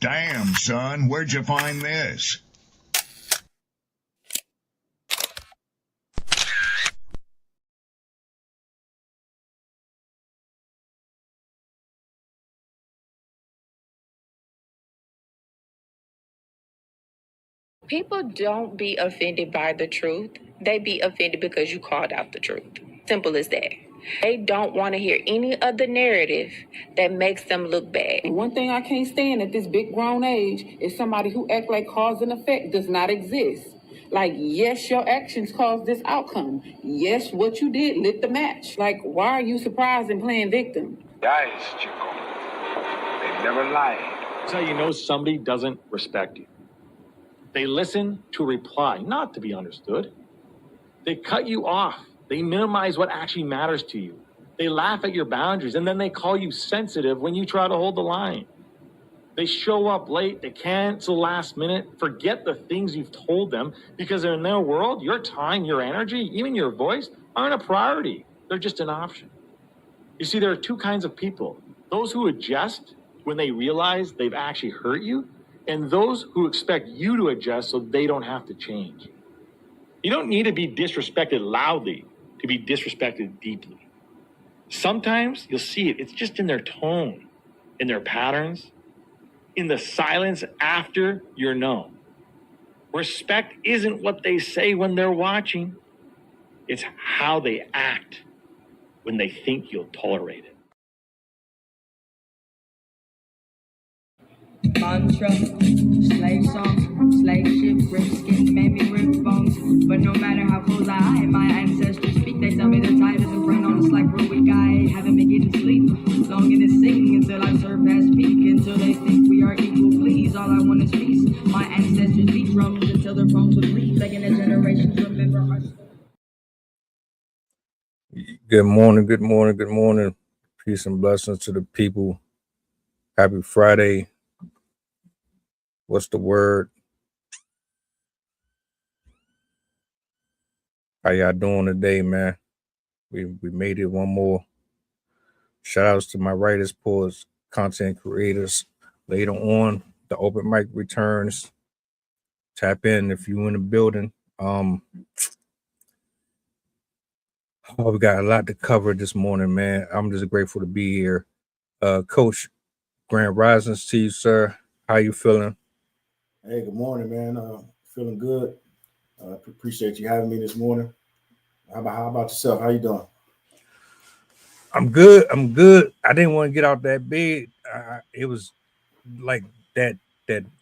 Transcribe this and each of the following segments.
Damn, son, where'd you find this? People don't be offended by the truth. They be offended because you called out the truth. Simple as that. They don't want to hear any other narrative that makes them look bad. One thing I can't stand at this big grown age is somebody who act like cause and effect does not exist. Like, yes, your actions caused this outcome. Yes, what you did lit the match. Like, why are you surprised and playing victim? Guys, Chico, they never lied. That's how you know somebody doesn't respect you. They listen to reply, not to be understood. They cut you off. They minimize what actually matters to you. They laugh at your boundaries, and then they call you sensitive when you try to hold the line. They show up late. They cancel last minute, forget the things you've told them, because in their world, your time, your energy, even your voice aren't a priority. They're just an option. You see, there are two kinds of people. Those who adjust when they realize they've actually hurt you, and those who expect you to adjust so they don't have to change. You don't need to be disrespected loudly to be disrespected deeply. Sometimes you'll see it. It's just in their tone, in their patterns, in the silence after you're known. Respect isn't what they say when they're watching. It's how they act when they think you'll tolerate it. Mantra, slave song, slave ship, rip skin, made me rip bones. But no matter how close I am, my ancestors speak. They tell me the tide isn't run on us like we're weak. I haven't been getting sleep, longing to sing until I surpass peak. Until they think we are equal, please. All I want is peace. My ancestors beat drums until their bones would bleed, begging the generations remember our story. Good morning, good morning, good morning. Peace and blessings to the people. Happy Friday. What's the word? How y'all doing today, man? We made it one more. Shout outs to my writers, poets, content creators. Later on, the open mic returns. Tap in if you're in the building. We got a lot to cover this morning, man. I'm just grateful to be here. Coach, Grand Risings to you, sir. How you feeling? Hey, good morning, man. Feeling good. Appreciate you having me this morning. How about yourself? How you doing? I'm good. I didn't want to get out that bed. It was like that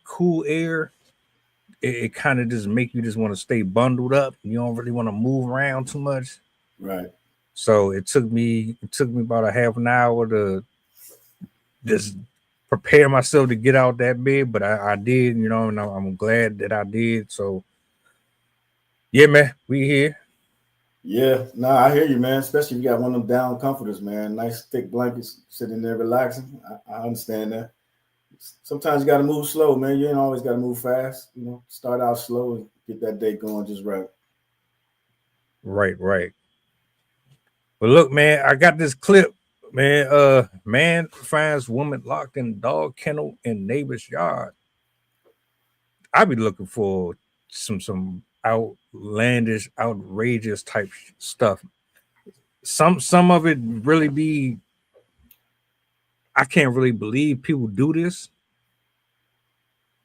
cool air. It kind of just make you just want to stay bundled up. You don't really want to move around too much. Right. So it took me about a half an hour to just prepare myself to get out that bed, but I did, and I'm glad that I did. So yeah, man, we here. Yeah, no, I hear you, man. Especially if you got one of them down comforters, man. Nice thick blankets, sitting there relaxing. I understand that. Sometimes you got to move slow, man. You ain't always got to move fast. Start out slow and get that day going just right. Right. Well, look, man, I got this clip, man. Man finds woman locked in dog kennel in neighbor's yard. I be looking for some outlandish, outrageous type stuff. Some of it really be, I can't really believe people do this.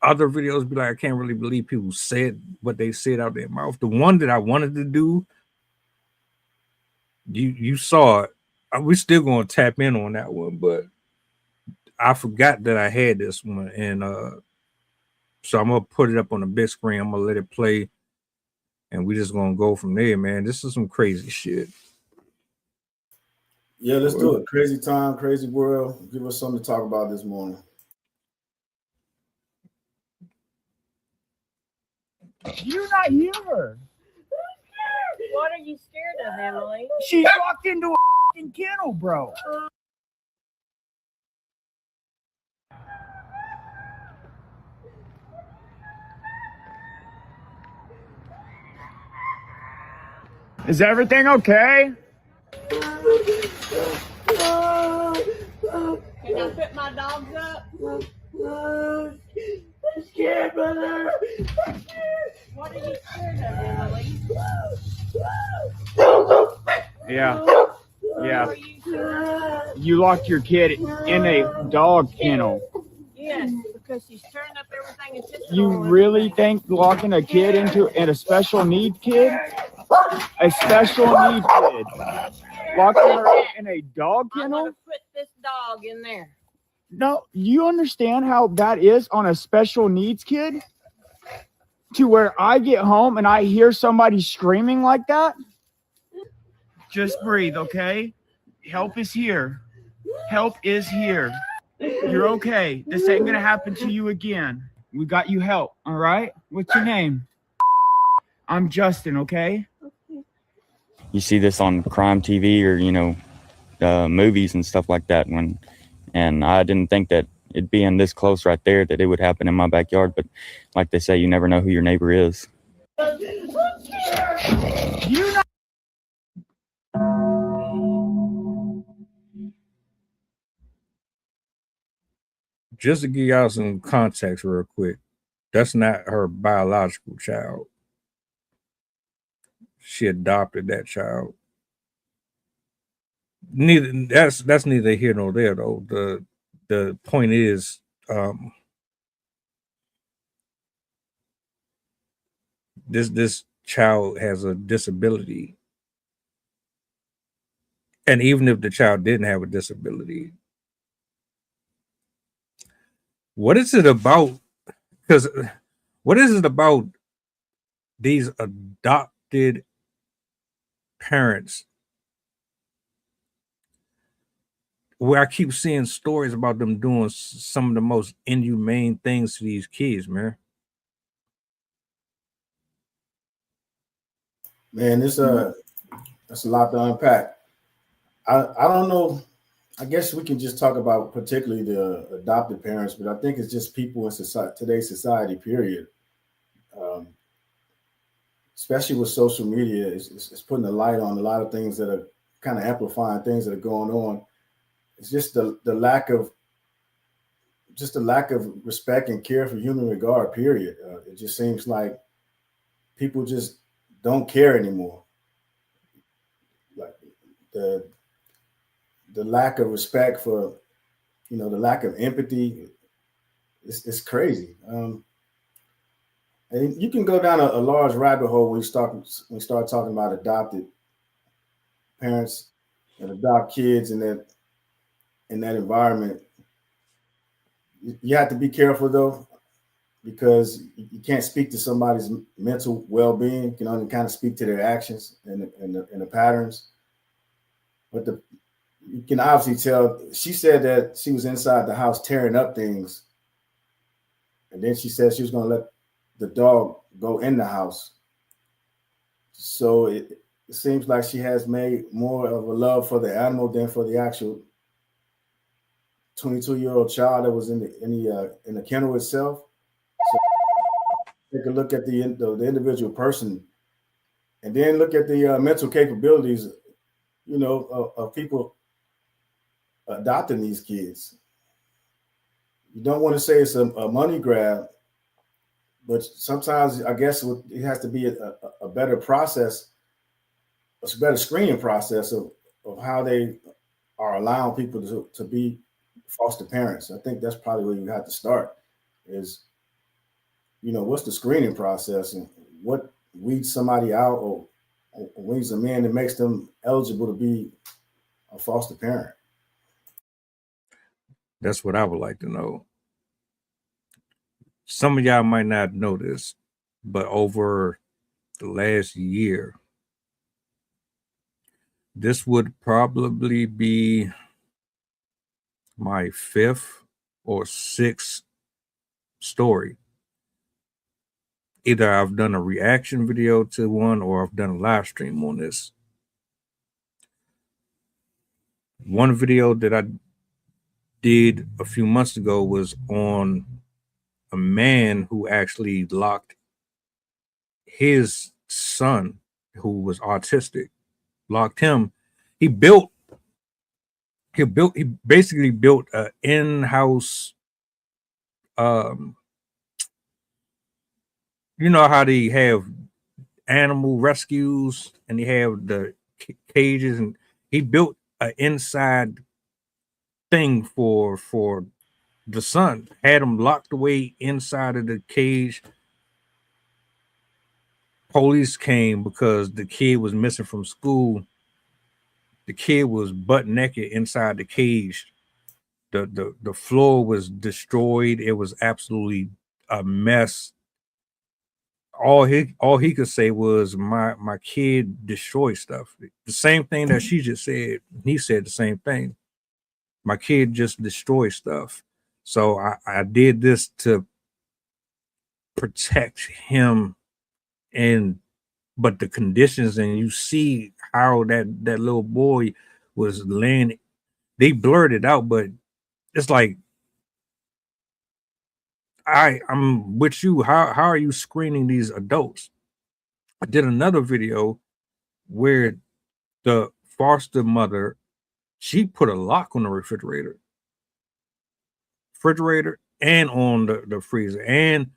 Other videos be like, I can't really believe people said what they said out their mouth. The one that I wanted to do, you saw it. We're still gonna tap in on that one, but I forgot that I had this one, and so I'm gonna put it up on the big screen. I'm gonna let it play, and we just gonna go from there, man. This is some crazy shit. Yeah, let's do it. Crazy time, crazy world. Give us something to talk about this morning. You're not here. What are you scared of, Emily? She's walked into a fucking kennel, bro. Is everything okay? Can I put my dogs up? I'm scared, brother. I'm scared. What are you scared of, Emily? Yeah. What Yeah. are you scared of? You locked your kid in a dog kennel. Yes, because she's tearing up everything and pissing You on really everything. think locking a kid in a special need kid? A special need kid. Locking her up in a dog I'm kennel? gonna put this dog in there. No, you understand how that is on a special needs kid? To where I get home and I hear somebody screaming like that? Just breathe, okay? Help is here. Help is here. You're okay. This ain't gonna happen to you again. We got you help, all right? What's your name? I'm Justin, okay? You see this on crime TV or, movies and stuff like that. And I didn't think that it being this close right there, that it would happen in my backyard. But like they say, you never know who your neighbor is. You know. Just to give y'all some context real quick, that's not her biological child. She adopted that child. That's neither here nor there though. The point is, this child has a disability, and even if the child didn't have a disability, what is it about? Because what is it about these adopted parents where I keep seeing stories about them doing some of the most inhumane things to these kids, man? Man, that's a lot to unpack. I don't know. I guess we can just talk about particularly the adopted parents, but I think it's just people in society, today's society, period. Especially with social media, it's putting a light on a lot of things that are kind of amplifying things that are going on. It's just the lack of respect and care for human regard, period. It just seems like people just don't care anymore. Like the lack of respect for, the lack of empathy, it's crazy. And you can go down a large rabbit hole when you start talking about adopted parents and adopt kids in that environment. You have to be careful though, because you can't speak to somebody's mental well-being. You can only kind of speak to their actions and the patterns. But you can obviously tell. She said that she was inside the house tearing up things, and then she said she was going to let the dog go in the house. So it seems like she has made more of a love for the animal than for the actual 22-year-old child that was in the kennel itself. So take a look at the individual person, and then look at the mental capabilities, of people adopting these kids. You don't want to say it's a money grab, but sometimes I guess it has to be a better process, a better screening process of how they are allowing people to be foster parents. I think that's probably where you have to start is, what's the screening process and what weeds somebody out or weeds them in that makes them eligible to be a foster parent. That's what I would like to know. Some of y'all might not know this, but over the last year, this would probably be my 5th or 6th story. Either I've done a reaction video to one or I've done a live stream on this. One video that I did a few months ago was on a man who actually locked his son, who was autistic, locked him. He basically built an in-house um, you know how they have animal rescues and they have the cages, and he built an inside thing for the son, had him locked away inside of the cage. Police came because the kid was missing from school. The kid was butt naked inside the cage. The floor was destroyed. It was absolutely a mess. All he could say was my kid destroyed stuff. The same thing that she just said. He said the same thing. My kid just destroyed stuff. So I did this to protect him, and but the conditions, and you see how that little boy was laying. They blurred it out, but it's like I'm with you. How are you screening these adults? I did another video where the foster mother, she put a lock on the refrigerator and on the freezer, and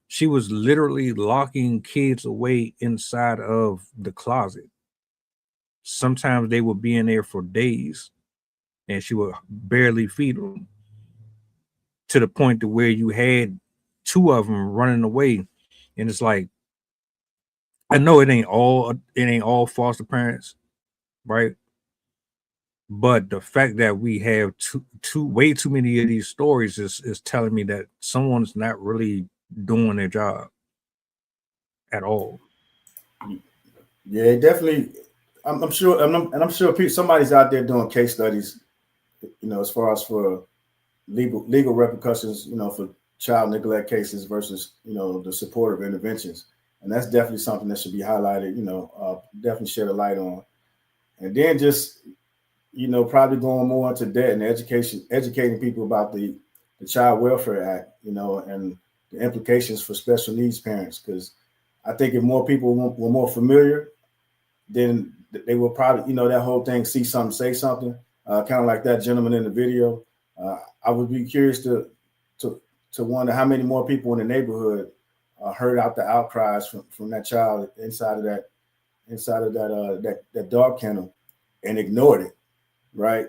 she was literally locking kids away inside of the closet. Sometimes they would be in there for days, and she would barely feed them, to the point to where you had two of them running away. And it's like, I know it ain't all foster parents, right? But the fact that we have way too many of these stories is telling me that someone's not really doing their job at all. Yeah, definitely. I'm sure, and I'm sure somebody's out there doing case studies, as far as for legal repercussions, for child neglect cases versus, the supportive interventions. And that's definitely something that should be highlighted, definitely shed a light on. And then just, probably going more into debt and educating people about the Child Welfare Act, and the implications for special needs parents. Because I think if more people were more familiar, then they will probably, that whole thing, see something, say something, kind of like that gentleman in the video. I would be curious to wonder how many more people in the neighborhood heard out the outcries from that child inside of that dog kennel and ignored it, right?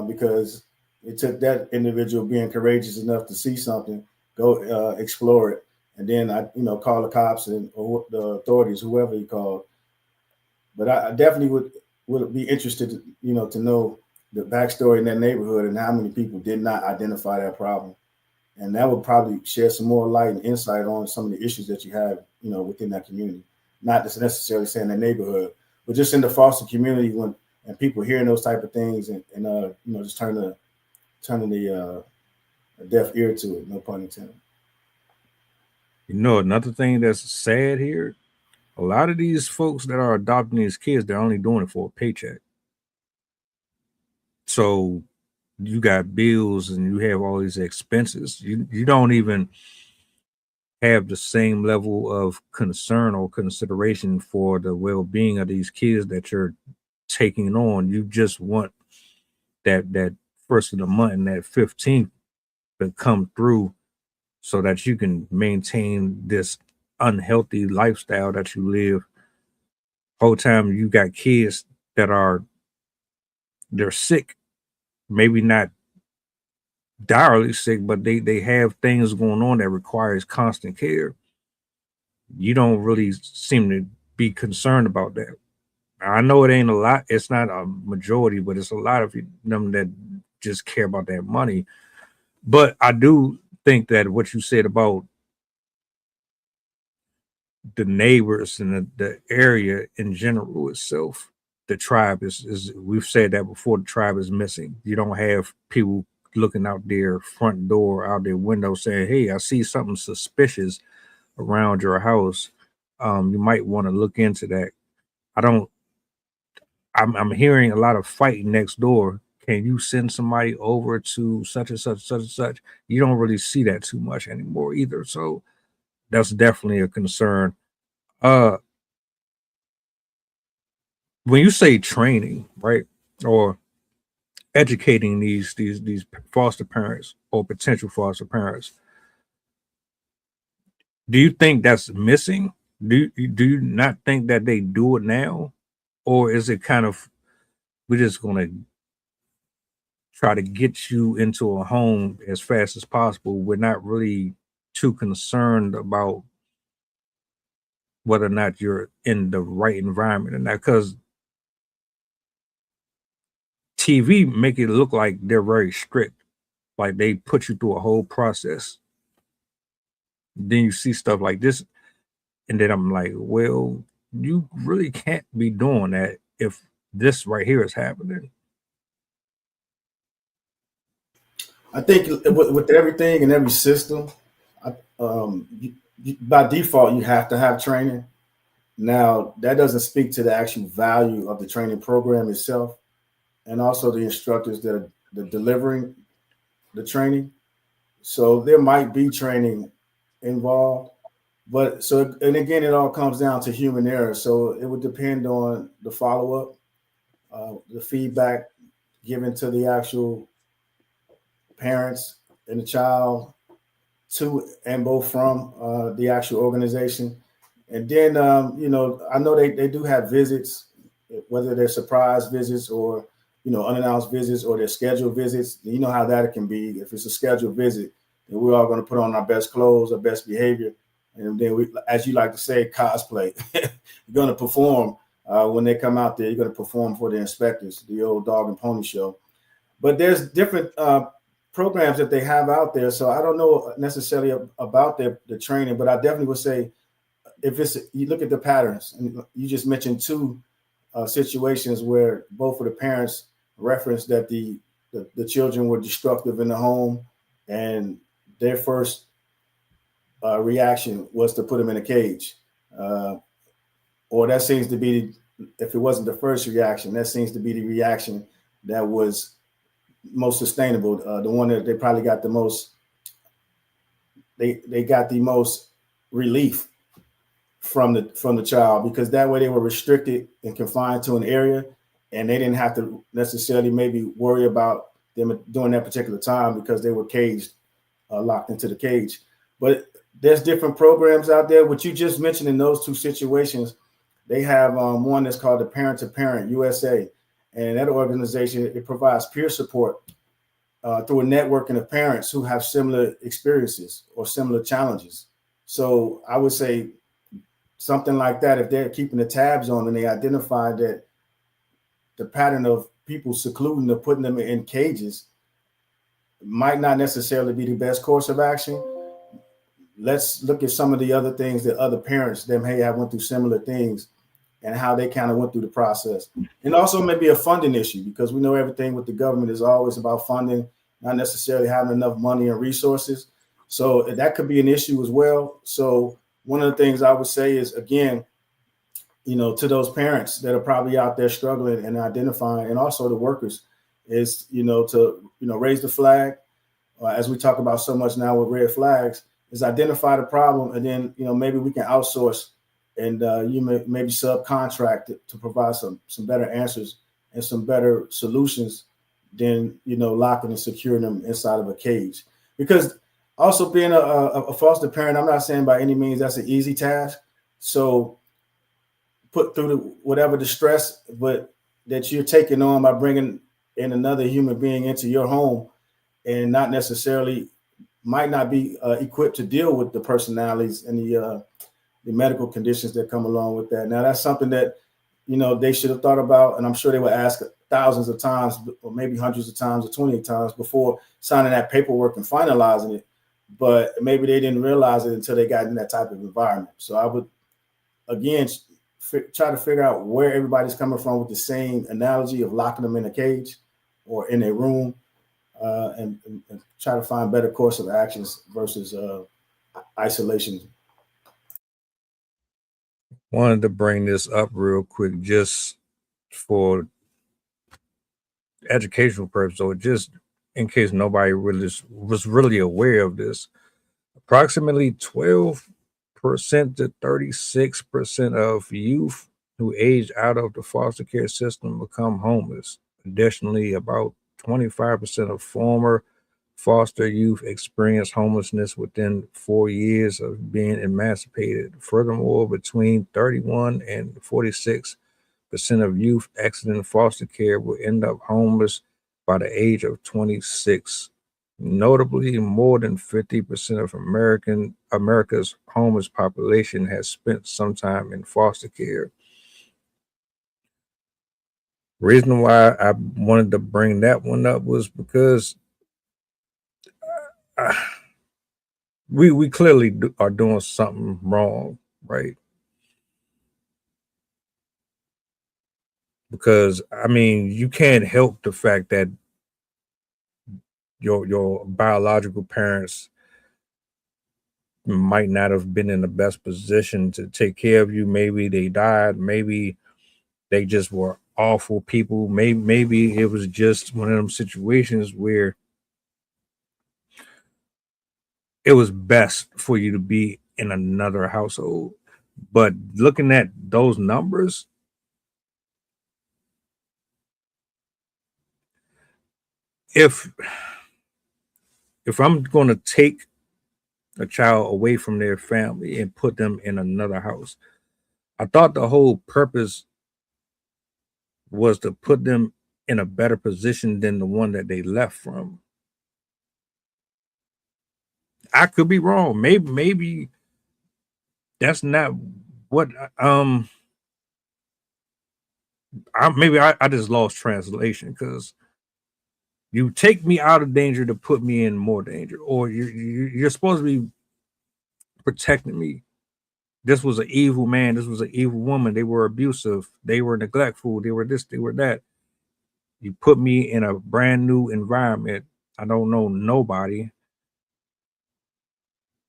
Because it took that individual being courageous enough to see something, go explore it, and then call the cops or the authorities, whoever he called. But I definitely would be interested, to know the backstory in that neighborhood and how many people did not identify that problem. And that would probably shed some more light and insight on some of the issues that you have, within that community. Not just necessarily saying the neighborhood, but just in the foster community and people hearing those type of things and just turning the a deaf ear to it, no pun intended. Another thing that's sad here, a lot of these folks that are adopting these kids, they're only doing it for a paycheck. So you got bills and you have all these expenses. You don't even have the same level of concern or consideration for the well-being of these kids that you're taking on. You just want that first of the month and that 15th to come through so that you can maintain this unhealthy lifestyle that you live. Whole time you got kids that they're sick, maybe not direly sick, but they have things going on that requires constant care. You don't really seem to be concerned about that. I know it ain't a lot, it's not a majority, but it's a lot of them that just care about that money. But I do think that what you said about the neighbors and the area in general itself, the tribe is we've said that before, the tribe is missing. You don't have people looking out their front door, out their window saying, hey, I see something suspicious around your house. You might want to look into that. I'm hearing a lot of fighting next door. Can you send somebody over to such and such, such and such? You don't really see that too much anymore either. So that's definitely a concern. When you say training, right, or educating these foster parents or potential foster parents, Do you think that's missing? Do you not think that they do it now, or is it kind of we're just gonna try to get you into a home as fast as possible? We're not really too concerned about whether or not you're in the right environment or not, because TV make it look like they're very strict, like they put you through a whole process. Then you see stuff like this, and then I'm like, well, you really can't be doing that if this right here is happening. I think with everything and every system, by default, you have to have training. Now, that doesn't speak to the actual value of the training program itself, and also the instructors that are delivering the training. So there might be training involved, but and again, it all comes down to human error. So it would depend on the follow-up, the feedback given to the actual parents and the child to and both from the actual organization. And then, I know they do have visits, whether they're surprise visits or, unannounced visits or they're scheduled visits. You know how that can be. If it's a scheduled visit, then we're all going to put on our best clothes, our best behavior. And then we, as you like to say, cosplay. You're going to perform when they come out there. You're going to perform for the inspectors, the old dog and pony show. But there's different programs that they have out there. So I don't know necessarily about the training, but I definitely would say, if you look at the patterns, and you just mentioned two situations where both of the parents referenced that the children were destructive in the home, and their first reaction was to put them in a cage, or that seems to be, if it wasn't the first reaction, that seems to be the reaction that was most sustainable, the one that they probably got the most, they got the most relief from the child, because that way they were restricted and confined to an area, and they didn't have to necessarily maybe worry about them during that particular time because they were caged, locked into the cage. But there's different programs out there. What you just mentioned in those two situations, they have one that's called the Parent to Parent USA, and that organization, it provides peer support through a networking of parents who have similar experiences or similar challenges. So I would say something like that, if they're keeping the tabs on and they identify that the pattern of people secluding or putting them in cages might not necessarily be the best course of action. Let's look at some of the other things that other parents that may have went through similar things and how they kind of went through the process. And also maybe a funding issue, because we know everything with the government is always about funding, not necessarily having enough money and resources. So that could be an issue as well. So one of the things I would say is, again, to those parents that are probably out there struggling and identifying, and also the workers, is, to raise the flag, as we talk about so much now with red flags, is identify the problem, and then, maybe we can outsource and you maybe subcontract to provide some better answers and some better solutions than, locking and securing them inside of a cage. Because also being a foster parent, I'm not saying by any means that's an easy task. So put through whatever the stress, but that you're taking on by bringing in another human being into your home, and not necessarily might not be equipped to deal with the personalities and the medical conditions that come along with that. Now, that's something that, they should have thought about, and I'm sure they would ask thousands of times, or maybe hundreds of times, or 20 times before signing that paperwork and finalizing it. But maybe they didn't realize it until they got in that type of environment. So I would, again, try to figure out where everybody's coming from with the same analogy of locking them in a cage or in a room, and try to find better course of actions versus isolation. Wanted to bring this up real quick just for educational purposes, or just in case nobody really was really aware of this. Approximately 12% to 36% of youth who age out of the foster care system become homeless. Additionally, about 25% of former foster youth experience homelessness within 4 years of being emancipated. Furthermore, between 31 and 46% of youth exiting foster care will end up homeless by the age of 26. Notably, more than 50% of America's homeless population has spent some time in foster care. Reason why I wanted to bring that one up was because we clearly are doing something wrong, right? Because I mean, you can't help the fact that your biological parents might not have been in the best position to take care of you. Maybe they died. Maybe they just were awful people. Maybe it was just one of them situations where it was best for you to be in another household. But looking at those numbers, if I'm going to take a child away from their family and put them in another house, I thought the whole purpose was to put them in a better position than the one that they left from. I could be wrong. Maybe that's not what I just lost translation, because you take me out of danger to put me in more danger, or you're supposed to be protecting me. This was an evil man. This was an evil woman. They were abusive. They were neglectful. They were this. They were that. You put me in a brand new environment. I don't know nobody.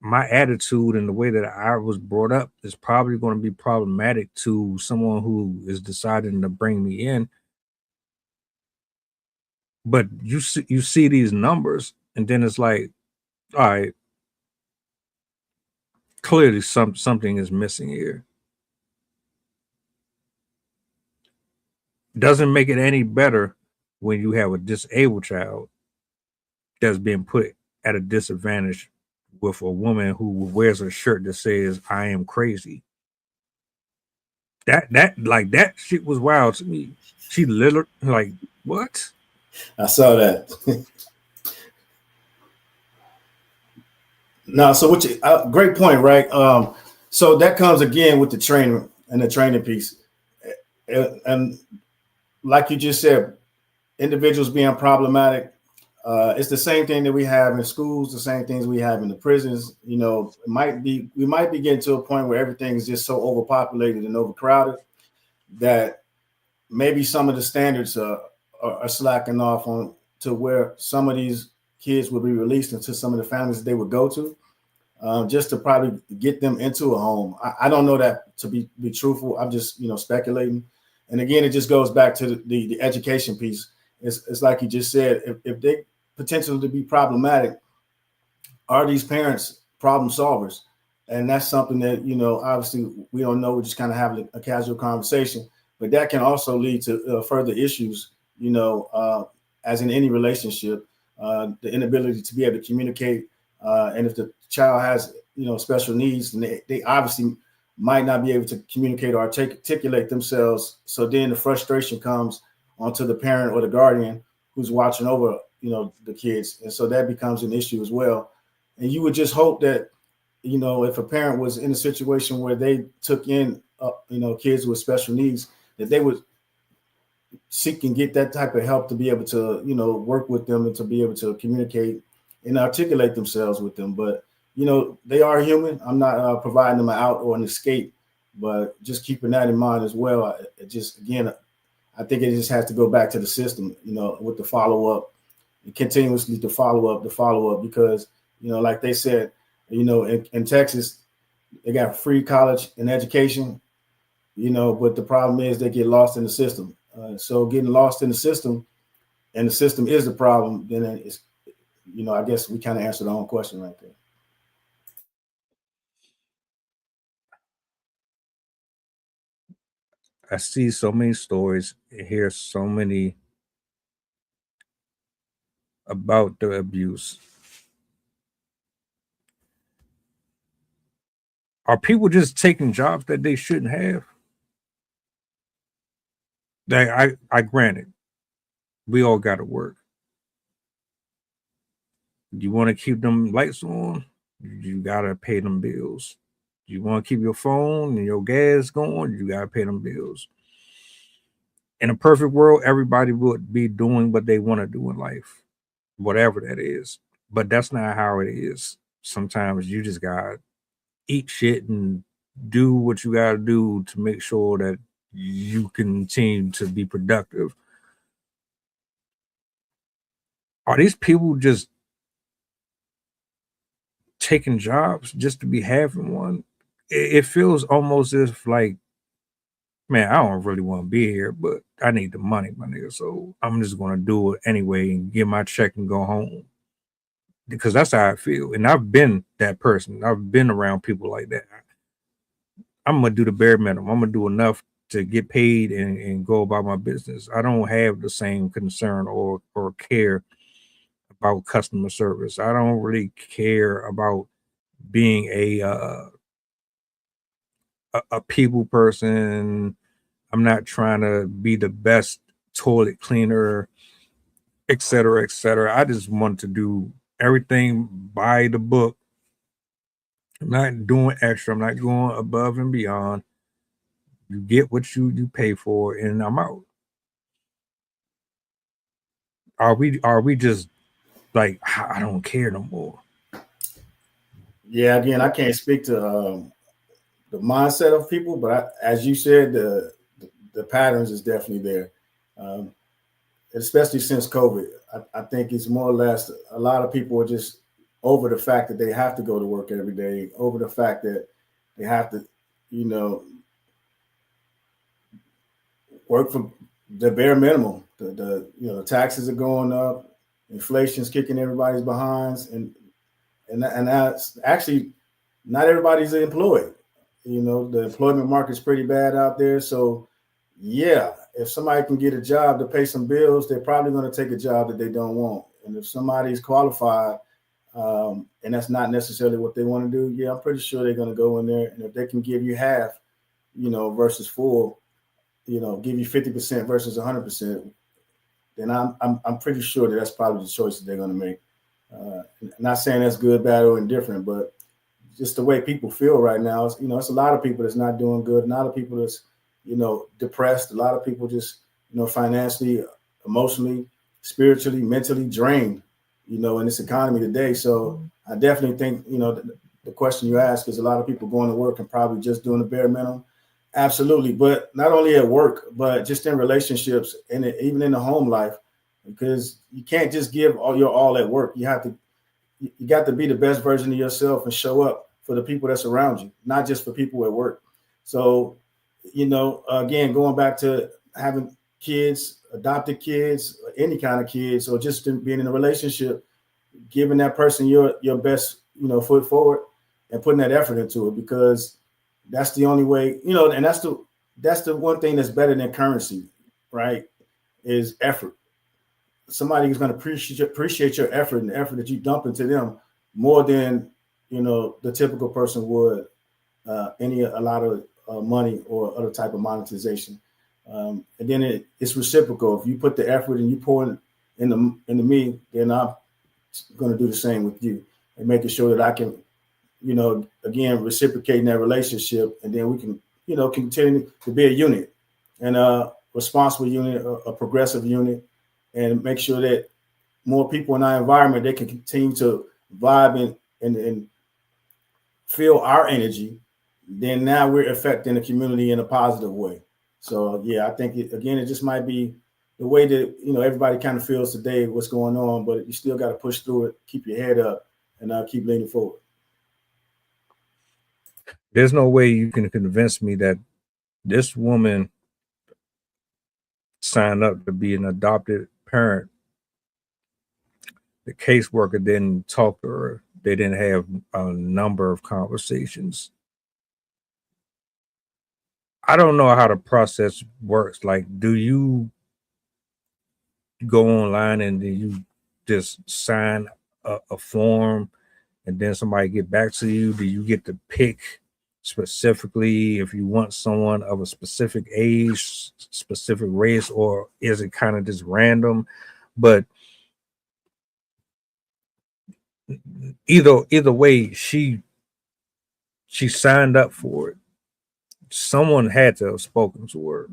My attitude and the way that I was brought up is probably going to be problematic to someone who is deciding to bring me in. But you see these numbers, and then it's like, all right, clearly something is missing here. Doesn't make it any better when you have a disabled child that's being put at a disadvantage with a woman who wears a shirt that says "I am crazy." That shit was wild to me. She literally, like, what? I saw that. No, so what you great point, right? So that comes again with the training and the training piece, and like you just said, individuals being problematic. It's the same thing that we have in schools, the same things we have in the prisons. You know, we might be getting to a point where everything is just so overpopulated and overcrowded that maybe some of the standards are slacking off on to where some of these kids would be released into some of the families that they would go to, just to probably get them into a home. I don't know that to be truthful. I'm just speculating. And again, it just goes back to the education piece. It's like you just said, if they potentially to be problematic, are these parents problem solvers? And that's something that, obviously we don't know. We're just kind of having a casual conversation, but that can also lead to further issues, as in any relationship, the inability to be able to communicate. And if the child has, special needs, and they obviously might not be able to communicate or articulate themselves. So then the frustration comes onto the parent or the guardian who's watching over, the kids. And so that becomes an issue as well. And you would just hope that, if a parent was in a situation where they took in, kids with special needs, that they would seek and get that type of help to be able to, work with them and to be able to communicate and articulate themselves with them. But, they are human. I'm not providing them an out or an escape, but just keeping that in mind as well. I think it just has to go back to the system, with the follow-up, continuously to follow up, because, like they said, in Texas, they got free college and education, but the problem is they get lost in the system. So getting lost in the system, and the system is the problem, then it's, I guess we kind of answered our own question right there. I see so many stories, hear so many about the abuse. Are people just taking jobs that they shouldn't have? I granted, we all got to work. You want to keep them lights on, you gotta pay them bills. You want to keep your phone and your gas going, you gotta pay them bills. In a perfect world, everybody would be doing what they want to do in life, whatever that is. But that's not how it is. Sometimes you just gotta eat shit and do what you gotta do to make sure that you continue to be productive. Are these people just taking jobs just to be having one? It feels almost as if like, man, I don't really want to be here, but I need the money, my nigga. So I'm just gonna do it anyway and get my check and go home. Because that's how I feel. And I've been that person. I've been around people like that. I'm gonna do the bare minimum. I'm gonna do enough to get paid and go about my business. I don't have the same concern or care about customer service. I don't really care about being a people person. I'm not trying to be the best toilet cleaner, et cetera, et cetera. I just want to do everything by the book. I'm not doing extra. I'm not going above and beyond. You get what you pay for, and I'm out. Are we just like, I don't care no more? Yeah, again, I can't speak to the mindset of people, but as you said, the patterns is definitely there, especially since COVID. I think it's more or less a lot of people are just over the fact that they have to go to work every day, over the fact that they have to, work for the bare minimum. The taxes are going up, inflation's kicking everybody's behinds, and that's actually not everybody's employed. The employment market's pretty bad out there. So yeah, if somebody can get a job to pay some bills, they're probably going to take a job that they don't want. And if somebody's qualified, and that's not necessarily what they want to do, yeah, I'm pretty sure they're going to go in there. And if they can give you half, versus full, give you 50% versus 100%, then I'm pretty sure that's probably the choice that they're going to make. Not saying that's good, bad, or indifferent, but just the way people feel right now, it's a lot of people that's not doing good. A lot of people that's, depressed. A lot of people just, financially, emotionally, spiritually, mentally drained, in this economy today. So I definitely think, the question you ask is a lot of people going to work and probably just doing the bare minimum. Absolutely. But not only at work, but just in relationships and even in the home life, because you can't just give all at work. You got to be the best version of yourself and show up for the people that's around you, not just for people at work. So, again, going back to having kids, adopted kids, any kind of kids, or just being in a relationship, giving that person your best, foot forward and putting that effort into it, because that's the only way, and that's the one thing that's better than currency, right? Is effort. Somebody is going to appreciate your effort and the effort that you dump into them more than, the typical person would a lot of money or other type of monetization. And then it's reciprocal. If you put the effort and you pour into me, then I'm going to do the same with you and making sure that I can, again, reciprocating that relationship, and then we can, continue to be a unit and a responsible unit, a progressive unit, and make sure that more people in our environment, they can continue to vibe and feel our energy. Then now we're affecting the community in a positive way. So yeah, I think it just might be the way that everybody kind of feels today, what's going on, but you still got to push through it, keep your head up, and keep leaning forward. There's no way you can convince me that this woman signed up to be an adopted parent. The caseworker didn't talk to her. They didn't have a number of conversations. I don't know how the process works. Like, do you go online and do you just sign a form and then somebody get back to you? Do you get to pick specifically if you want someone of a specific age, specific race, or is it kind of just random? But either way, she signed up for it. Someone had to have spoken to her.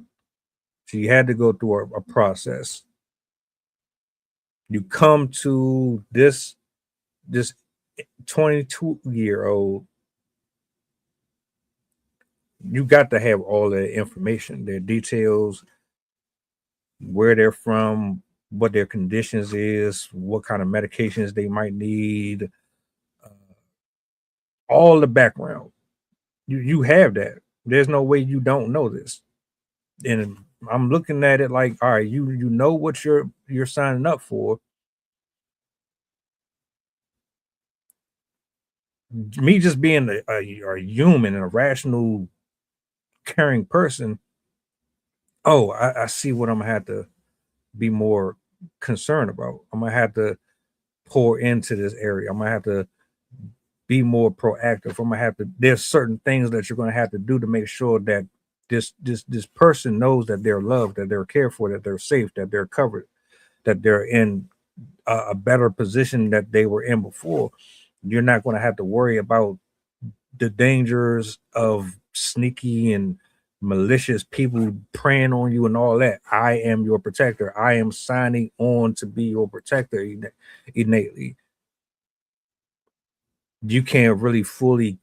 She had to go through a process. You come to this 22-year-old, you got to have all the information, their details, where they're from, what their conditions is, what kind of medications they might need, all the background. You have that. There's no way you don't know this. And I'm looking at it like, all right, you know what you're signing up for. Me just being a human and a rational, caring person. Oh, I see what I'm gonna have to be more concerned about. I'm gonna have to pour into this area. I'm gonna have to be more proactive. I'm gonna have to. There's certain things that you're gonna have to do to make sure that this person knows that they're loved, that they're cared for, that they're safe, that they're covered, that they're in a better position that they were in before. You're not going to have to worry about the dangers of sneaky and malicious people preying on you and all that. I am your protector. I am signing on to be your protector innately. You can't really fully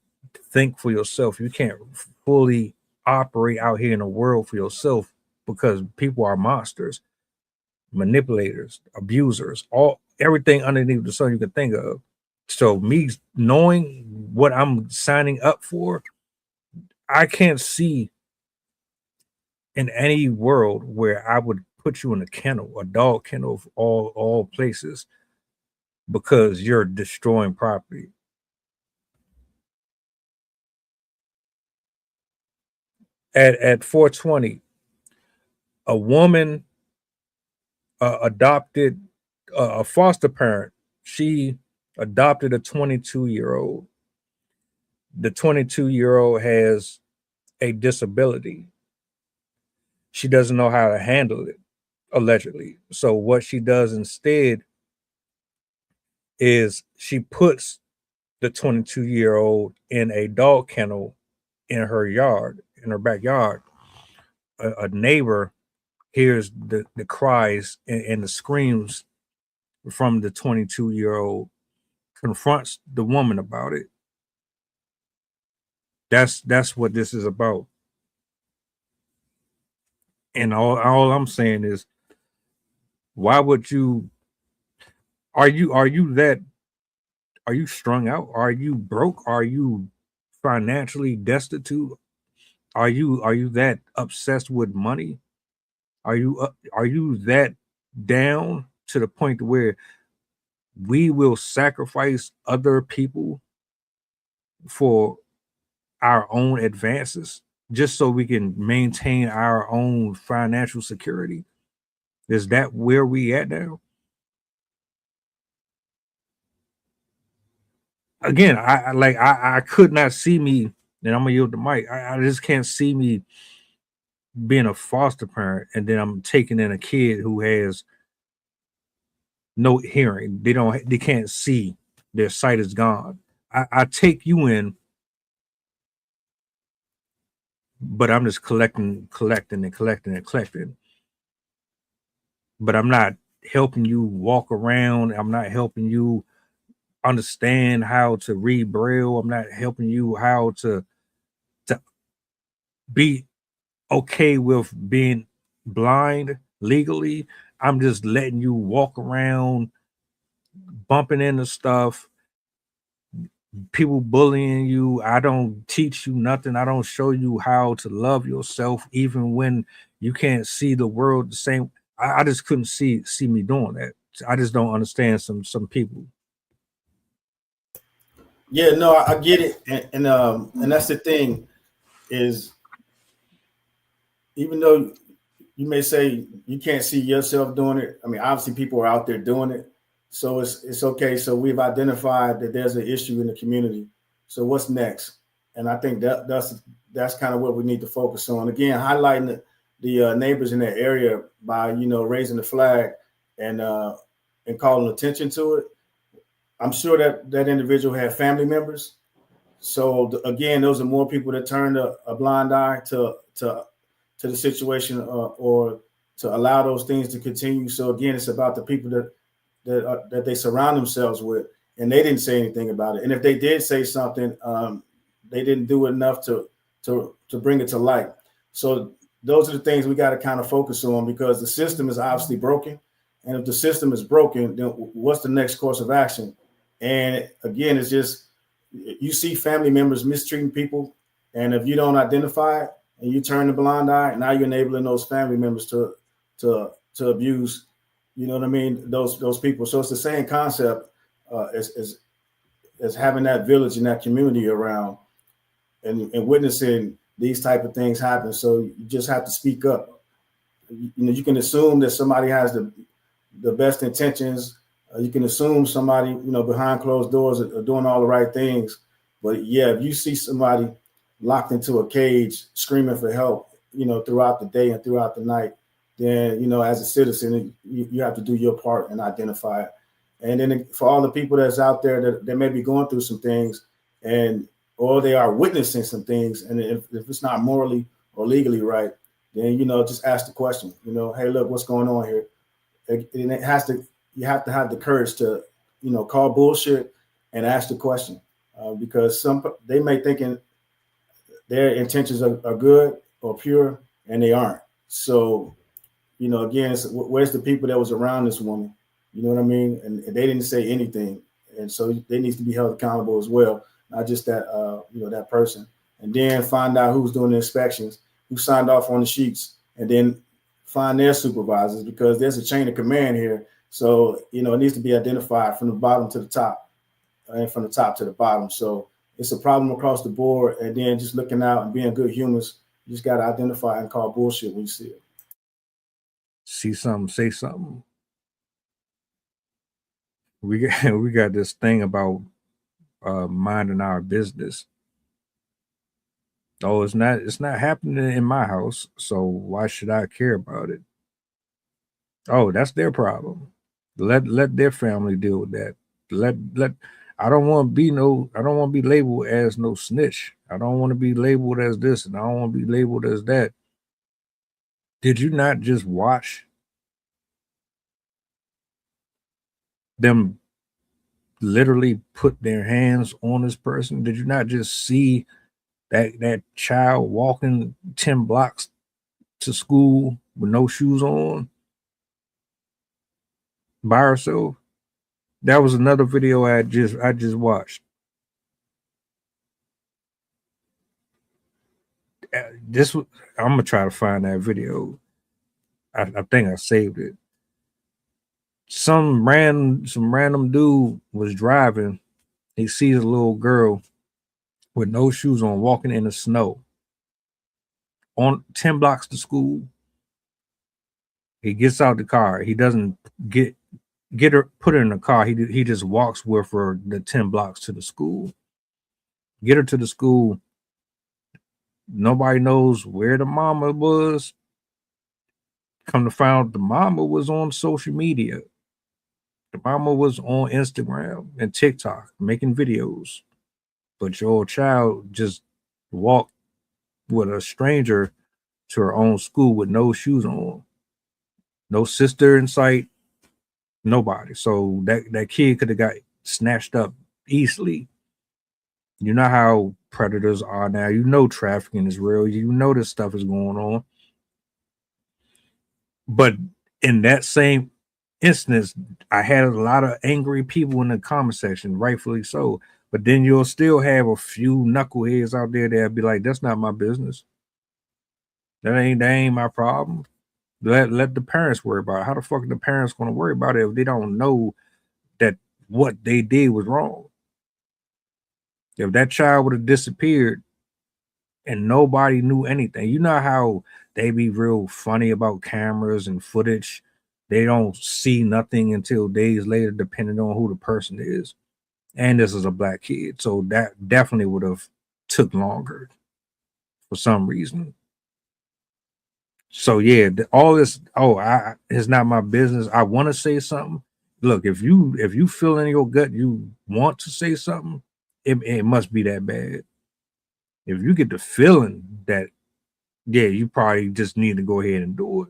think for yourself. You can't fully operate out here in the world for yourself because people are monsters, manipulators, abusers, everything underneath the sun you can think of. So me knowing what I'm signing up for, I can't see in any world where I would put you in a kennel, a dog kennel of all places, because you're destroying property. At 420, a woman adopted a foster parent. She adopted a 22-year-old. The 22-year-old has a disability. She doesn't know how to handle it, allegedly. So what she does instead is she puts the 22-year-old in a dog kennel in her yard, in her backyard. A neighbor hears the cries and the screams from the 22-year-old, confronts the woman about it. That's what this is about. And all I'm saying is, why would you? Are you strung out? Are you broke? Are you financially destitute? Are you that obsessed with money? Are you that down to the point where we will sacrifice other people for our own advances just so we can maintain our own financial security? Is that where we at now? Again, I could not see me, and I'm gonna yield the mic. I just can't see me being a foster parent and then I'm taking in a kid who has no hearing. They can't see. Their sight is gone. I take you in, but I'm just collecting. But I'm not helping you walk around. I'm not helping you understand how to read Braille. I'm not helping you how to be okay with being blind legally. I'm just letting you walk around, bumping into stuff, people bullying you. I don't teach you nothing. I don't show you how to love yourself, even when you can't see the world the same. I just couldn't see me doing that. I just don't understand some people. Yeah, no, I get it, and that's the thing is, even though you may say you can't see yourself doing it, I mean, obviously people are out there doing it, So it's okay. So we've identified that there's an issue in the community. So what's next? And I think that's kind of what we need to focus on. Again, highlighting the neighbors in that area by raising the flag and calling attention to it. I'm sure that individual had family members. So again, those are more people that turned a blind eye to the situation or to allow those things to continue. So again, it's about the people that they surround themselves with, and they didn't say anything about it. And if they did say something, they didn't do enough to bring it to light. So those are the things we got to kind of focus on, because the system is obviously broken. And if the system is broken, then what's the next course of action? And again, it's just, you see family members mistreating people, and if you don't identify it and you turn the blind eye, now you're enabling those family members to abuse, you know what I mean, those people. So it's the same concept as having that village and that community around and witnessing these type of things happen. So you just have to speak up. You can assume that somebody has the best intentions. You can assume somebody, behind closed doors are doing all the right things. But yeah, if you see somebody locked into a cage screaming for help, throughout the day and throughout the night, then, as a citizen, you have to do your part and identify it. And then for all the people that's out there that may be going through some things or they are witnessing some things, and if it's not morally or legally right, then, just ask the question, hey, look, what's going on here? And you have to have the courage to, call bullshit and ask the question, because they may thinking their intentions are good or pure, and they aren't. So, again, where's the people that was around this woman? You know what I mean? And they didn't say anything. And so they need to be held accountable as well, not just that, that person. And then find out who's doing the inspections, who signed off on the sheets, and then find their supervisors, because there's a chain of command here. So, it needs to be identified from the bottom to the top and from the top to the bottom. So it's a problem across the board. And then just looking out and being good humans, you just got to identify and call bullshit when you see it. See something, say something. We got this thing about minding our business. Oh, it's not happening in my house, so why should I care about it? Oh, that's their problem. Let their family deal with that. I don't want to be labeled as no snitch. I don't want to be labeled as this, and I don't want to be labeled as that. Did you not just watch them literally put their hands on this person? Did you not just see that child walking 10 blocks to school with no shoes on by herself? That was another video I just watched. I'm gonna try to find that video. I think I saved it. Some random dude was driving. He sees a little girl with no shoes on walking in the snow on 10 blocks to school. He gets out the car. He doesn't get her, put her in the car. He just walks with her the 10 blocks to the school. Get her to the school. Nobody knows where the mama was. Come to find out, the mama was on social media. The mama was on Instagram and TikTok making videos. But your child just walked with a stranger to her own school with no shoes on. No sister in sight. Nobody. So that kid could have got snatched up easily. You know how predators are now. You know trafficking is real. You know this stuff is going on. But in that same instance, I had a lot of angry people in the comment section, rightfully so. But then you'll still have a few knuckleheads out there that'll be like, that's not my business. That ain't my problem. Let the parents worry about it. How the fuck are the parents going to worry about it if they don't know that what they did was wrong? If that child would have disappeared and nobody knew anything, you know how they be real funny about cameras and footage. They don't see nothing until days later, depending on who the person is. And this is a black kid, so that definitely would have took longer for some reason. So yeah, all this. Oh, it's not my business. I want to say something. Look, if you feel in your gut you want to say something, it must be that bad. If you get the feeling that, yeah, you probably just need to go ahead and do it.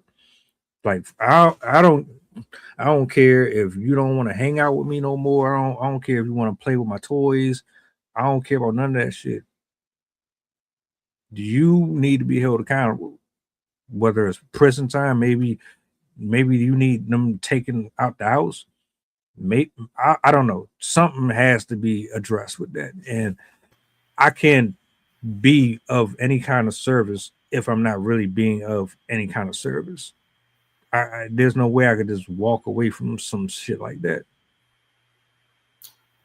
Like I don't care if you don't want to hang out with me no more. I don't care if you want to play with my toys. I don't care about none of that shit. You need to be held accountable. Whether it's prison time, maybe you need them taken out the house. Maybe I don't know. Something has to be addressed with that. And I can't be of any kind of service if I'm not really being of any kind of service. There's no way I could just walk away from some shit like that.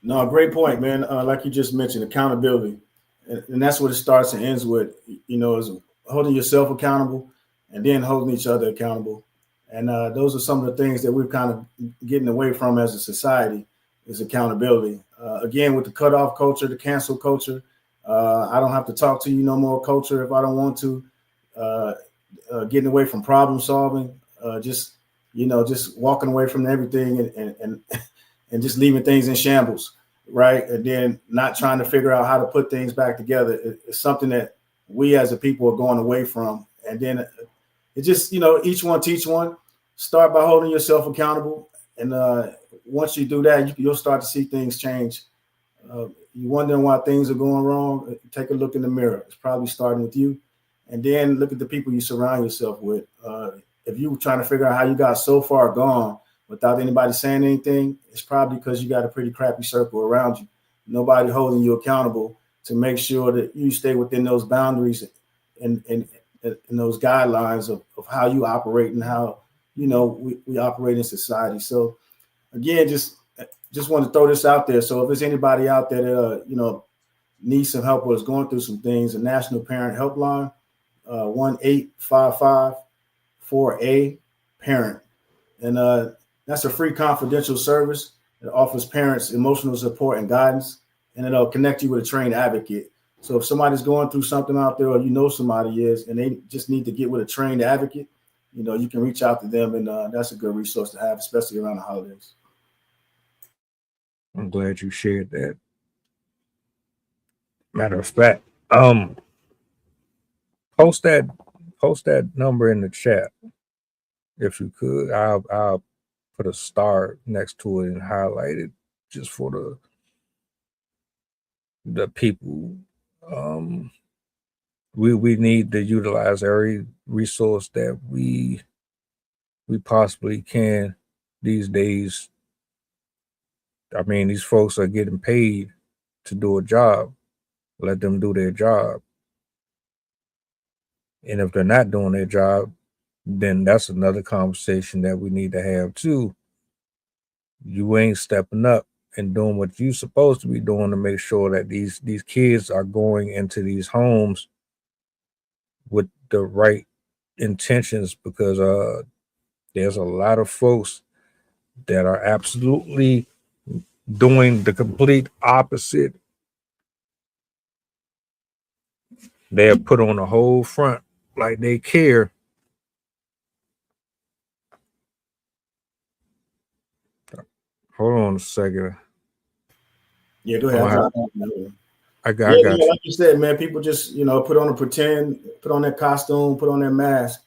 No, great point, man. Like you just mentioned, accountability, and that's what it starts and ends with. Is holding yourself accountable, and then holding each other accountable. And those are some of the things that we're kind of getting away from as a society is accountability. Again, with the cutoff culture, the cancel culture, I don't have to talk to you no more culture if I don't want to. Getting away from problem solving, just walking away from everything and just leaving things in shambles, right? And then not trying to figure out how to put things back together. It's something that we as a people are going away from. And then it just, each one teach one. Start by holding yourself accountable. And once you do that, you'll start to see things change. You wondering why things are going wrong? Take a look in the mirror. It's probably starting with you. And then look at the people you surround yourself with. If you're trying to figure out how you got so far gone without anybody saying anything, it's probably because you got a pretty crappy circle around you. Nobody holding you accountable to make sure that you stay within those boundaries and those guidelines of how you operate and how, we operate in society. So again, just want to throw this out there. So if there's anybody out there that, needs some help or is going through some things, a National Parent Helpline, 1-855-4A-PARENT. And that's a free confidential service that offers parents emotional support and guidance, and it'll connect you with a trained advocate. So if somebody's going through something out there, or somebody is, and they just need to get with a trained advocate, you can reach out to them, and that's a good resource to have, especially around the holidays. I'm glad you shared that. Matter of fact, post that number in the chat if you could. I'll put a star next to it and highlight it just for the people. We need to utilize every resource that we possibly can these days. I mean, these folks are getting paid to do a job. Let them do their job. And if they're not doing their job, then that's another conversation that we need to have too. You ain't stepping up and doing what you're supposed to be doing to make sure that these kids are going into these homes with the right intentions, because there's a lot of folks that are absolutely doing the complete opposite. They're put on the whole front like they care. Hold on a second. Yeah, go ahead. I got you. Like you said, man, people just, put on their costume, put on their mask,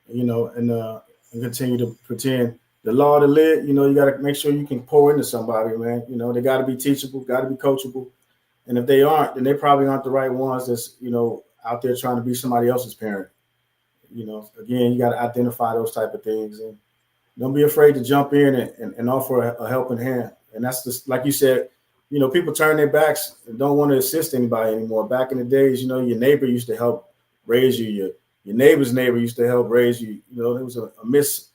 and continue to pretend. The law of the lid, you got to make sure you can pour into somebody, man. They got to be teachable, got to be coachable. And if they aren't, then they probably aren't the right ones that's, out there trying to be somebody else's parent. Again, you got to identify those type of things, and don't be afraid to jump in and offer a helping hand. And that's just, like you said, people turn their backs and don't want to assist anybody anymore. Back in the days, your neighbor used to help raise you. Your neighbor's neighbor used to help raise you. There was a Miss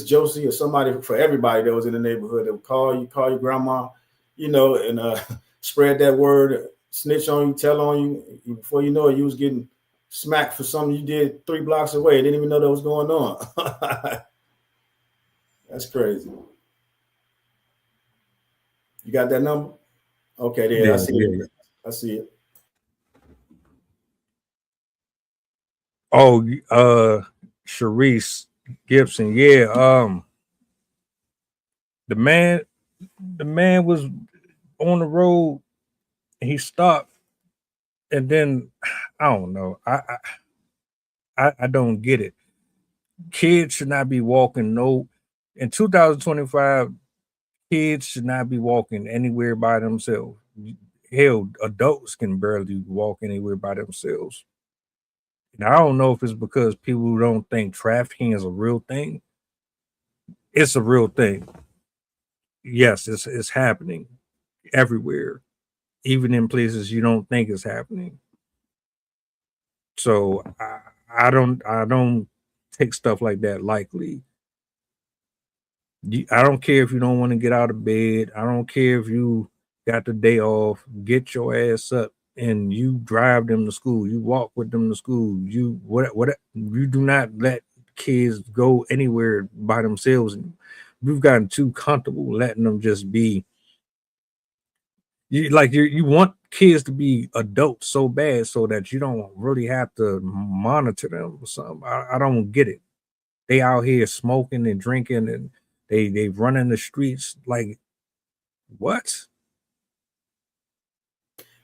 Josie, or somebody for everybody that was in the neighborhood that would call your grandma, and spread that word, snitch on you, tell on you. Before you know it, you was getting smacked for something you did 3 blocks away. Didn't even know that was going on. That's crazy. You got that number? Okay, there. Yeah, I see yeah. it. I see it. Oh, Sharice Gibson. Yeah. The man was on the road. He stopped, and then I don't know. I don't get it. Kids should not be walking. No, in 2025, kids should not be walking anywhere by themselves. Hell, adults can barely walk anywhere by themselves. Now, I don't know if it's because people don't think trafficking is a real thing. It's a real thing. Yes, it's happening everywhere, even in places you don't think it's happening. So I don't take stuff like that lightly. I don't care if you don't want to get out of bed. I don't care if you got the day off. Get your ass up and you drive them to school. You walk with them to school. You what you do not let kids go anywhere by themselves. We've gotten too comfortable letting them just be. You want kids to be adults so bad so that you don't really have to monitor them or something. I don't get it. They out here smoking and drinking and they run in the streets like what?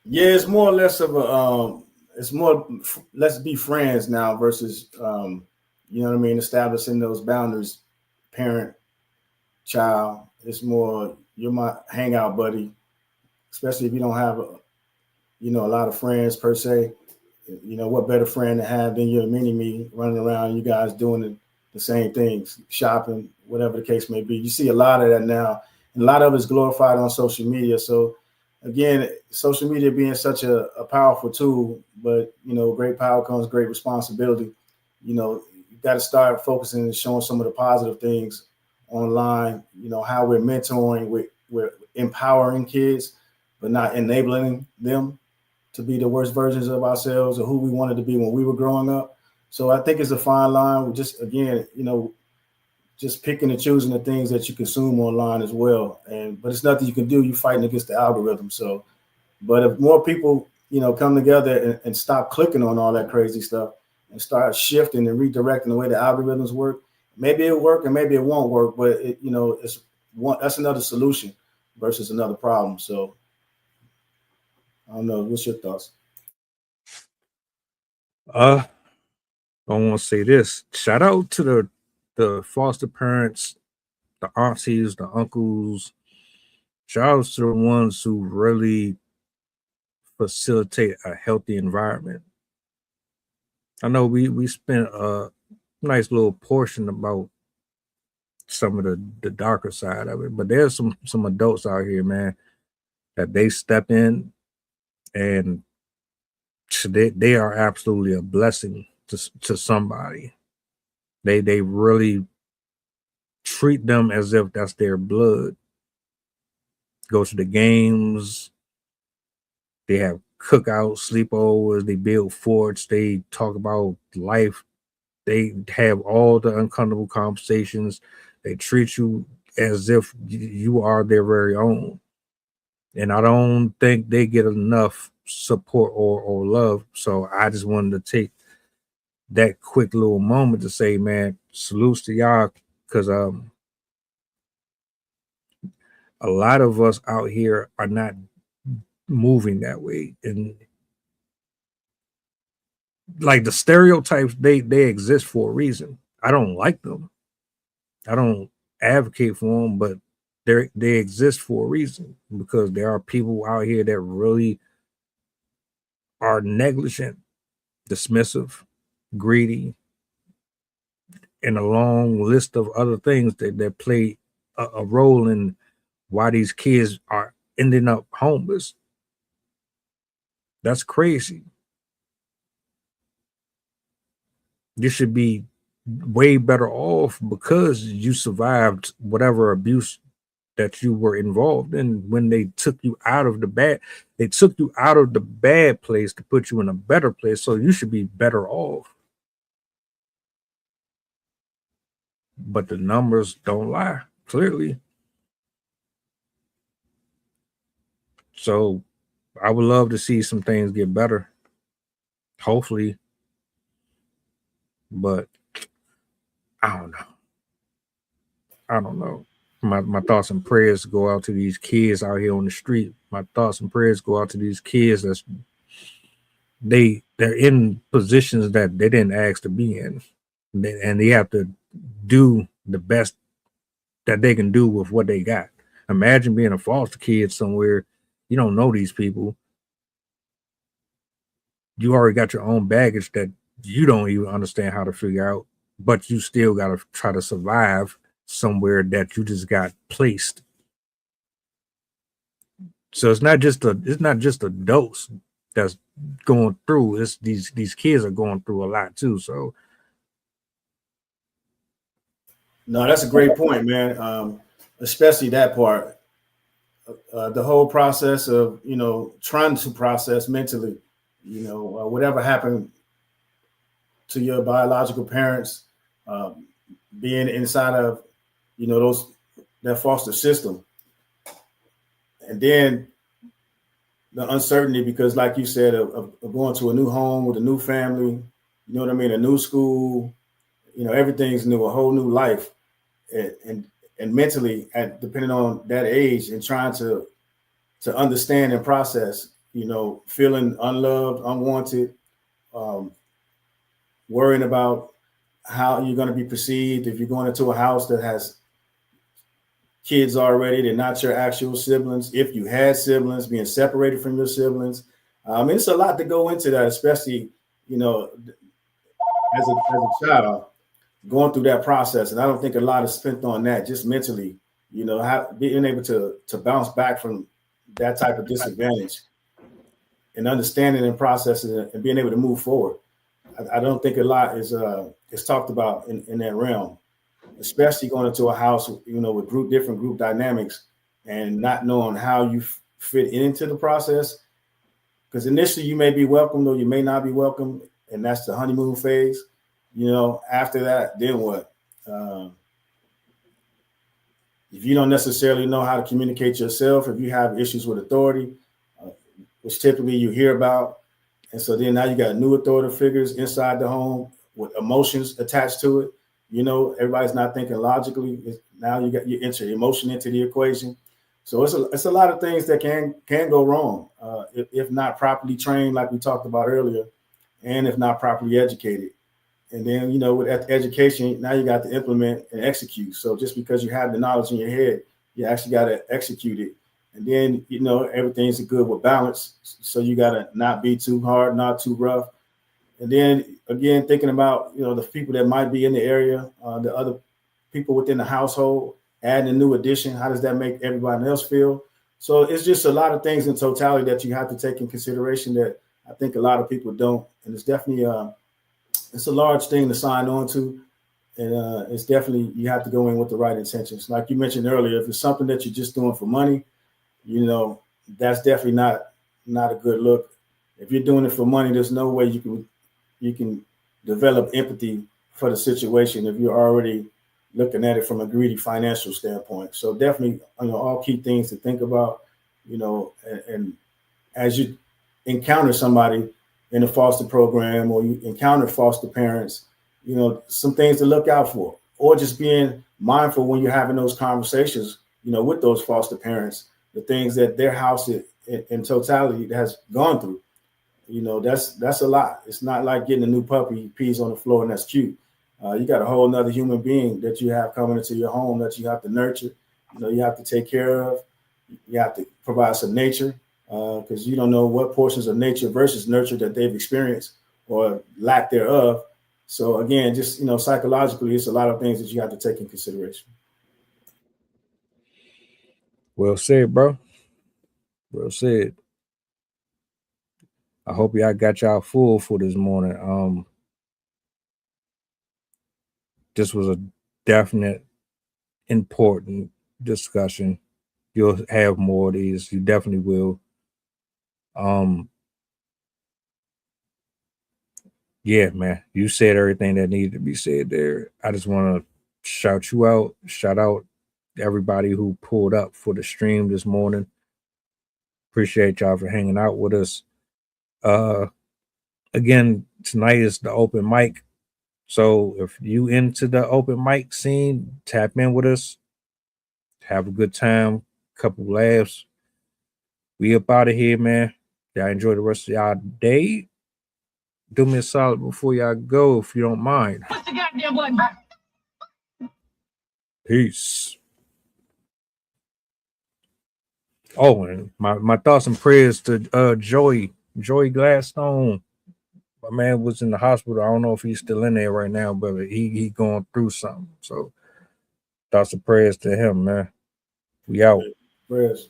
Yeah, it's more or less of a it's more let's be friends now versus you know what I mean, establishing those boundaries, parent, child. It's more you're my hangout buddy, especially if you don't have a lot of friends per se. You know, what better friend to have than your mini-me running around, you guys doing the same things, shopping, whatever the case may be. You see a lot of that now, and a lot of it's glorified on social media. So again, social media being such a powerful tool, but great power comes great responsibility. You got to start focusing and showing some of the positive things online. How we're mentoring, we're empowering kids, but not enabling them to be the worst versions of ourselves or who we wanted to be when we were growing up. So I think it's a fine line. We just, again, just picking and choosing the things that you consume online as well. But it's nothing you can do. You're fighting against the algorithm. So, but if more people, come together and stop clicking on all that crazy stuff and start shifting and redirecting the way the algorithms work, maybe it'll work and maybe it won't work. But that's another solution versus another problem. So I don't know. What's your thoughts? I want to say this. Shout out to the foster parents, the aunties, the uncles. Shout out to the ones who really facilitate a healthy environment. I know we spent a nice little portion about some of the darker side of it, but there's some adults out here, man, that they step in and they are absolutely a blessing to somebody. They really treat them as if that's their blood. Go to the games. They have cookouts, sleepovers. They build forts. They talk about life. They have all the uncomfortable conversations. They treat you as if you are their very own. And I don't think they get enough support or love. So I just wanted to take that quick little moment to say, man, salutes to y'all, because a lot of us out here are not moving that way. And like the stereotypes, they exist for a reason. I don't like them. I don't advocate for them, but they exist for a reason, because there are people out here that really are negligent, dismissive, greedy, and a long list of other things that play a role in why these kids are ending up homeless. That's crazy. You should be way better off because you survived whatever abuse that you were involved in. When they took you out of the bad place to put you in a better place. So you should be better off. but the numbers don't lie, clearly. So I would love to see some things get better, hopefully, but I don't know. I don't know. My thoughts and prayers go out to these kids out here on the street. My thoughts and prayers go out to these kids they're in positions that they didn't ask to be in, and they have to do the best that they can do with what they got. Imagine being a foster kid somewhere, you don't know these people. You already got your own baggage that you don't even understand how to figure out, but you still got to try to survive somewhere that you just got placed. So it's not just adults that's going through. It's these kids are going through a lot too. So No, that's a great point, man. Especially that part, the whole process of trying to process mentally, whatever happened to your biological parents, being inside of that foster system, and then the uncertainty, because like you said, of going to a new home with a new family, you know what I mean, a new school, everything's new, a whole new life, and mentally, depending on that age, and trying to understand and process, feeling unloved, unwanted, worrying about how you're going to be perceived if you're going into a house that has kids already, they're not your actual siblings. If you had siblings, being separated from your siblings. It's a lot to go into that, especially, as a child going through that process. And I don't think a lot is spent on that, just mentally, being able to bounce back from that type of disadvantage and understanding and processing it and being able to move forward. I don't think a lot is talked about in that realm, especially going into a house, with different group dynamics and not knowing how you fit into the process. Because initially you may be welcomed or you may not be welcomed, and that's the honeymoon phase. After that, then what? If you don't necessarily know how to communicate yourself, if you have issues with authority, which typically you hear about, and so then now you got new authoritative figures inside the home with emotions attached to it. Everybody's not thinking logically. Now you enter emotion into the equation. So it's a lot of things that can go wrong if not properly trained, like we talked about earlier, and if not properly educated. And then, with education, now you got to implement and execute. So just because you have the knowledge in your head, you actually got to execute it. And then, everything's good with balance. So you got to not be too hard, not too rough. And then again, thinking about, the people that might be in the area, the other people within the household, adding a new addition. How does that make everybody else feel? So it's just a lot of things in totality that you have to take in consideration that I think a lot of people don't. And it's definitely, it's a large thing to sign on to. And it's definitely, you have to go in with the right intentions. Like you mentioned earlier, if it's something that you're just doing for money, that's definitely not a good look. If you're doing it for money, there's no way you can develop empathy for the situation if you're already looking at it from a greedy financial standpoint. So definitely, all key things to think about, and as you encounter somebody in a foster program or you encounter foster parents, some things to look out for, or just being mindful when you're having those conversations, with those foster parents, the things that their house in totality has gone through. That's a lot. It's not like getting a new puppy, he pees on the floor and that's cute. You got a whole nother human being that you have coming into your home that you have to nurture, you have to take care of. You have to provide some nature because you don't know what portions of nature versus nurture that they've experienced or lack thereof. So again, just, psychologically, it's a lot of things that you have to take in consideration. well said, bro. Well said. I hope y'all got y'all full for this morning. This was a definite important discussion. You'll have more of these. You definitely will. Yeah, man, you said everything that needed to be said there. I just want to shout you out. Shout out everybody who pulled up for the stream this morning. Appreciate y'all for hanging out with us. Again, tonight is the open mic. So if you into the open mic scene, tap in with us. Have a good time, couple laughs. We up out of here, man. Y'all enjoy the rest of y'all day. Do me a solid before y'all go, if you don't mind. What's the goddamn button back? Peace. Oh, and my thoughts and prayers to Joey Gladstone. My man was in the hospital. I don't know if he's still in there right now, but he going through something. So thoughts and prayers to him, man. We out. Prayers.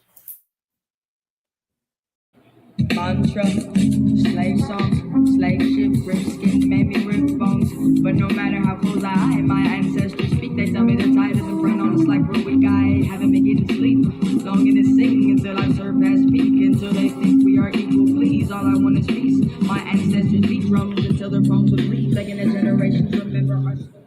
Mantra, slave song, slave ship, rip skin, made me rip bones. But no matter how close I hide, my ancestors speak. They tell me the tide isn't front on us like we're weak. I haven't been getting sleep. Longing to sing until I surpass peak. Until they think we are equal, please. All I want is peace. My ancestors beat drums until their bones would bleed. Begging the generations remember our story.